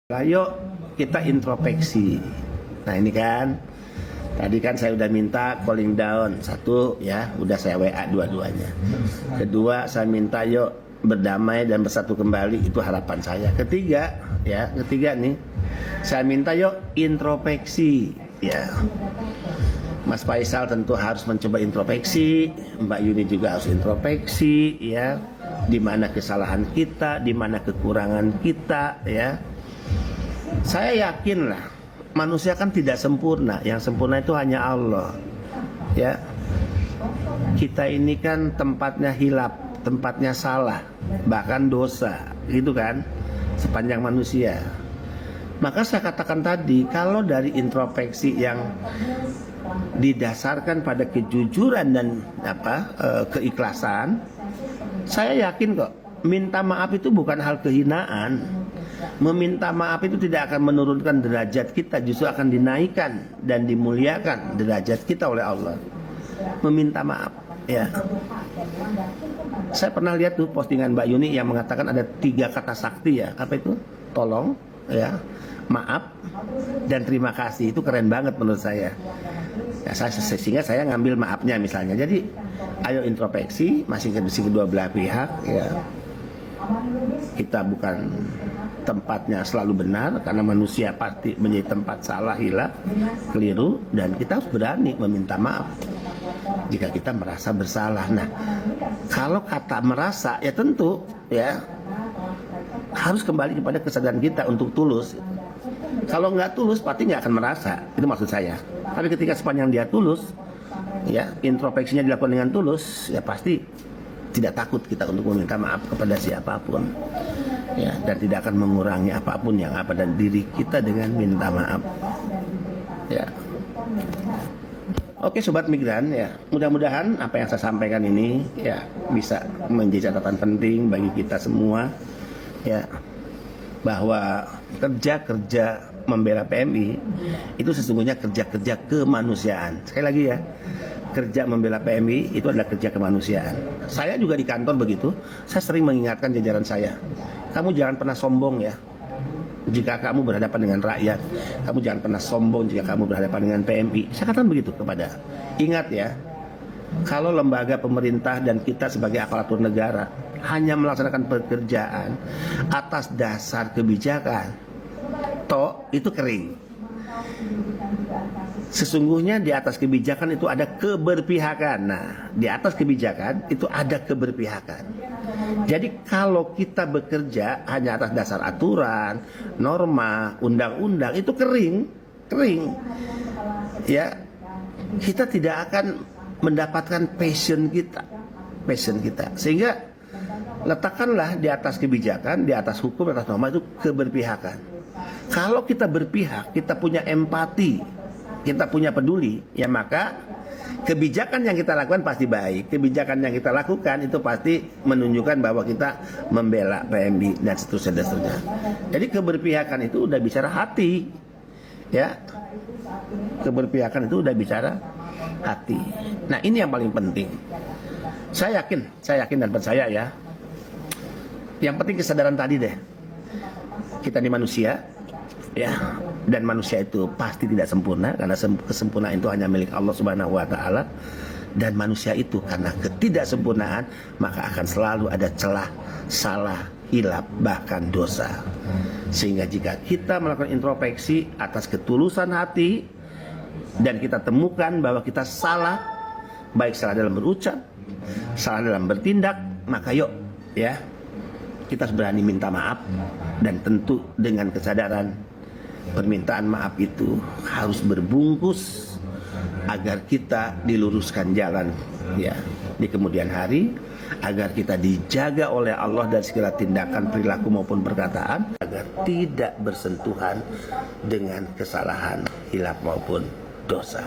Ayo kita introspeksi. Nah ini kan, tadi kan saya udah minta calling down satu ya, udah saya WA dua-duanya. Kedua saya minta yuk berdamai dan bersatu kembali, itu harapan saya. Ketiga nih, saya minta yuk introspeksi ya. Mas Faisal tentu harus mencoba introspeksi, Mbak Yuni juga harus introspeksi ya. Di mana kesalahan kita, di mana kekurangan kita ya. Saya yakin lah, manusia kan tidak sempurna. Yang sempurna itu hanya Allah. Ya, kita ini kan tempatnya hilap, tempatnya salah, bahkan dosa, gitu kan? Sepanjang manusia. Maka saya katakan tadi, kalau dari introspeksi yang didasarkan pada kejujuran dan keikhlasan, saya yakin kok minta maaf itu bukan hal kehinaan. Meminta maaf itu tidak akan menurunkan derajat kita, justru akan dinaikkan dan dimuliakan derajat kita oleh Allah. Meminta maaf ya. Saya pernah lihat tuh postingan Mbak Yuni yang mengatakan ada 3 kata sakti ya. Apa itu? Tolong ya, maaf dan terima kasih. Itu keren banget menurut saya ya, sehingga saya ngambil maafnya misalnya. Jadi ayo introspeksi masing-masing kedua belah pihak ya. Kita bukan tempatnya selalu benar, karena manusia pasti menjadi tempat salah, hilaf, keliru, dan kita harus berani meminta maaf jika kita merasa bersalah. Nah, kalau kata merasa ya tentu ya harus kembali kepada kesadaran kita untuk tulus. Kalau nggak tulus pasti nggak akan merasa, itu maksud saya. Tapi ketika sepanjang dia tulus ya, introspeksinya dilakukan dengan tulus, ya pasti tidak takut kita untuk meminta maaf kepada siapapun ya, dan tidak akan mengurangi apapun yang ada pada diri kita dengan minta maaf ya. Oke sobat migran ya, mudah-mudahan apa yang saya sampaikan ini ya bisa menjadi catatan penting bagi kita semua ya, bahwa kerja membela PMI itu sesungguhnya kerja kemanusiaan. Sekali lagi ya, kerja membela PMI itu adalah kerja kemanusiaan. Saya juga di kantor begitu. Saya sering mengingatkan jajaran saya, kamu jangan pernah sombong ya jika kamu berhadapan dengan rakyat. Kamu jangan pernah sombong jika kamu berhadapan dengan PMI. Saya katakan begitu kepada. Ingat ya, kalau lembaga pemerintah dan kita sebagai aparatur negara hanya melaksanakan pekerjaan atas dasar kebijakan, toh itu kering. Sesungguhnya di atas kebijakan itu ada keberpihakan. Nah, di atas kebijakan itu ada keberpihakan. Jadi kalau kita bekerja hanya atas dasar aturan, norma, undang-undang, itu kering. Ya, kita tidak akan mendapatkan passion kita. Sehingga letakkanlah di atas kebijakan, di atas hukum, di atas norma itu keberpihakan. Kalau kita berpihak, kita punya empati, kita punya peduli, ya maka kebijakan yang kita lakukan pasti baik. Kebijakan yang kita lakukan itu pasti menunjukkan bahwa kita membela PMI dan seterusnya. Jadi keberpihakan itu udah bicara hati, ya. Keberpihakan itu udah bicara hati. Nah ini yang paling penting. Saya yakin dan percaya ya. Yang penting kesadaran tadi deh. Kita ini manusia, ya, dan manusia itu pasti tidak sempurna, karena kesempurnaan itu hanya milik Allah Subhanahu wa taala. Dan manusia itu karena ketidaksempurnaan maka akan selalu ada celah, salah, hilaf, bahkan dosa. Sehingga jika kita melakukan introspeksi atas ketulusan hati dan kita temukan bahwa kita salah, baik salah dalam berucap, salah dalam bertindak, maka yuk ya, kita harus berani minta maaf. Dan tentu dengan kesadaran permintaan maaf itu harus berbungkus agar kita diluruskan jalan ya di kemudian hari, agar kita dijaga oleh Allah dari segala tindakan, perilaku maupun perkataan, agar tidak bersentuhan dengan kesalahan, hilaf maupun dosa.